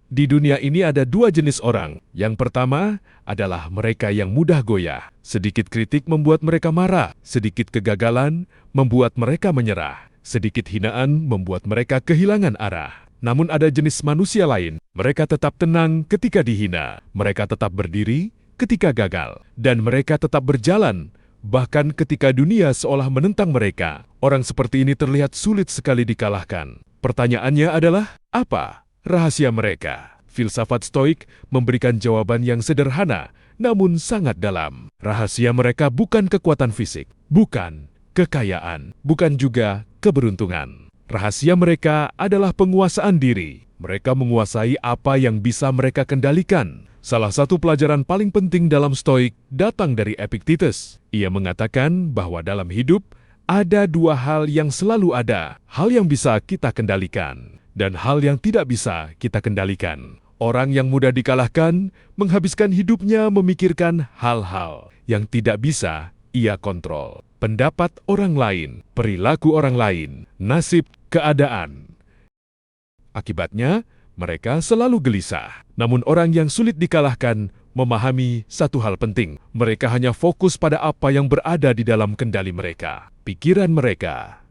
Di dunia ini ada dua jenis orang. Yang pertama adalah mereka yang mudah goyah. Sedikit kritik membuat mereka marah, sedikit kegagalan membuat mereka menyerah, sedikit hinaan membuat mereka kehilangan arah. Namun ada jenis manusia lain, mereka tetap tenang ketika dihina, mereka tetap berdiri ketika gagal, dan mereka tetap berjalan bahkan ketika dunia seolah menentang mereka. Orang seperti ini terlihat sulit sekali dikalahkan. Pertanyaannya adalah, apa rahasia mereka? Filsafat Stoik memberikan jawaban yang sederhana, namun sangat dalam. Rahasia mereka bukan kekuatan fisik, bukan kekayaan, bukan juga keberuntungan. Rahasia mereka adalah penguasaan diri. Mereka menguasai apa yang bisa mereka kendalikan. Salah satu pelajaran paling penting dalam Stoik datang dari Epictetus. Ia mengatakan bahwa dalam hidup ada dua hal yang selalu ada. Hal yang bisa kita kendalikan dan hal yang tidak bisa kita kendalikan. Orang yang mudah dikalahkan menghabiskan hidupnya memikirkan hal-hal yang tidak bisa ia kontrol. Pendapat orang lain, perilaku orang lain, nasib, keadaan. Akibatnya, mereka selalu gelisah. Namun orang yang sulit dikalahkan memahami satu hal penting. Mereka hanya fokus pada apa yang berada di dalam kendali mereka. Pikiran mereka,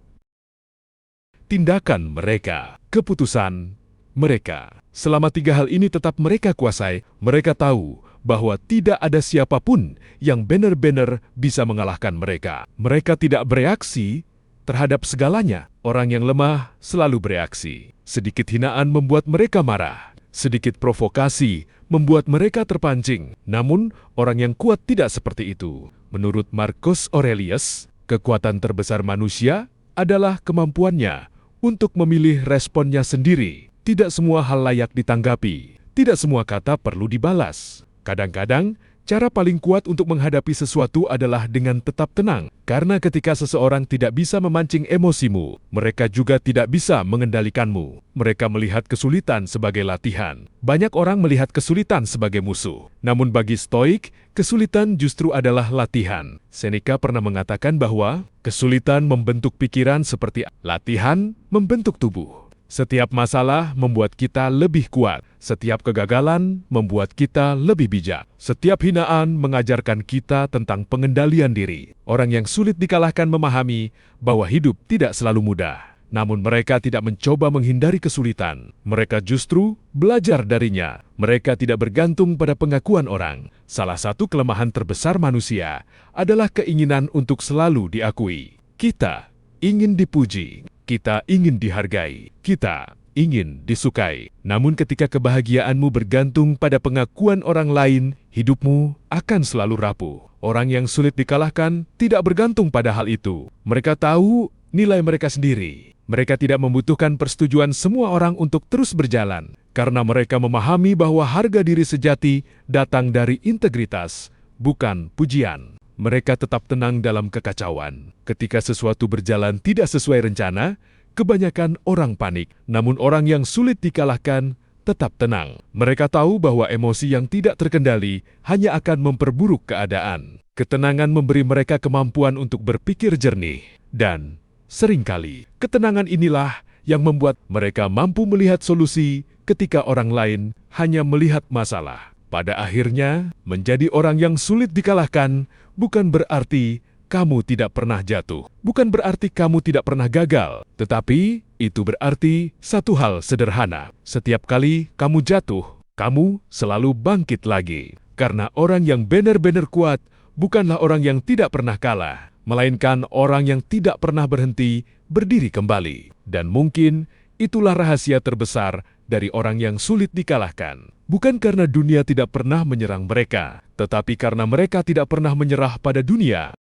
tindakan mereka, keputusan mereka. Selama tiga hal ini tetap mereka kuasai, mereka tahu bahwa tidak ada siapapun yang benar-benar bisa mengalahkan mereka. Mereka tidak bereaksi terhadap segalanya. Orang yang lemah selalu bereaksi. Sedikit hinaan membuat mereka marah. Sedikit provokasi membuat mereka terpancing. Namun, orang yang kuat tidak seperti itu. Menurut Marcus Aurelius, kekuatan terbesar manusia adalah kemampuannya untuk memilih responnya sendiri. Tidak semua hal layak ditanggapi. Tidak semua kata perlu dibalas. Kadang-kadang, cara paling kuat untuk menghadapi sesuatu adalah dengan tetap tenang. Karena ketika seseorang tidak bisa memancing emosimu, mereka juga tidak bisa mengendalikanmu. Mereka melihat kesulitan sebagai latihan. Banyak orang melihat kesulitan sebagai musuh. Namun bagi Stoik, kesulitan justru adalah latihan. Seneca pernah mengatakan bahwa kesulitan membentuk pikiran seperti latihan membentuk tubuh. Setiap masalah membuat kita lebih kuat. Setiap kegagalan membuat kita lebih bijak. Setiap hinaan mengajarkan kita tentang pengendalian diri. Orang yang sulit dikalahkan memahami bahwa hidup tidak selalu mudah. Namun mereka tidak mencoba menghindari kesulitan. Mereka justru belajar darinya. Mereka tidak bergantung pada pengakuan orang. Salah satu kelemahan terbesar manusia adalah keinginan untuk selalu diakui. Kita ingin dipuji. Kita ingin dihargai, kita ingin disukai. Namun ketika kebahagiaanmu bergantung pada pengakuan orang lain, hidupmu akan selalu rapuh. Orang yang sulit dikalahkan tidak bergantung pada hal itu. Mereka tahu nilai mereka sendiri. Mereka tidak membutuhkan persetujuan semua orang untuk terus berjalan. Karena mereka memahami bahwa harga diri sejati datang dari integritas, bukan pujian. Mereka tetap tenang dalam kekacauan. Ketika sesuatu berjalan tidak sesuai rencana, kebanyakan orang panik. Namun orang yang sulit dikalahkan tetap tenang. Mereka tahu bahwa emosi yang tidak terkendali hanya akan memperburuk keadaan. Ketenangan memberi mereka kemampuan untuk berpikir jernih. Dan seringkali, ketenangan inilah yang membuat mereka mampu melihat solusi ketika orang lain hanya melihat masalah. Pada akhirnya, menjadi orang yang sulit dikalahkan bukan berarti kamu tidak pernah jatuh. Bukan berarti kamu tidak pernah gagal. Tetapi, itu berarti satu hal sederhana. Setiap kali kamu jatuh, kamu selalu bangkit lagi. Karena orang yang benar-benar kuat bukanlah orang yang tidak pernah kalah, melainkan orang yang tidak pernah berhenti berdiri kembali. Dan mungkin itulah rahasia terbesar dari orang yang sulit dikalahkan. Bukan karena dunia tidak pernah menyerang mereka, tetapi karena mereka tidak pernah menyerah pada dunia.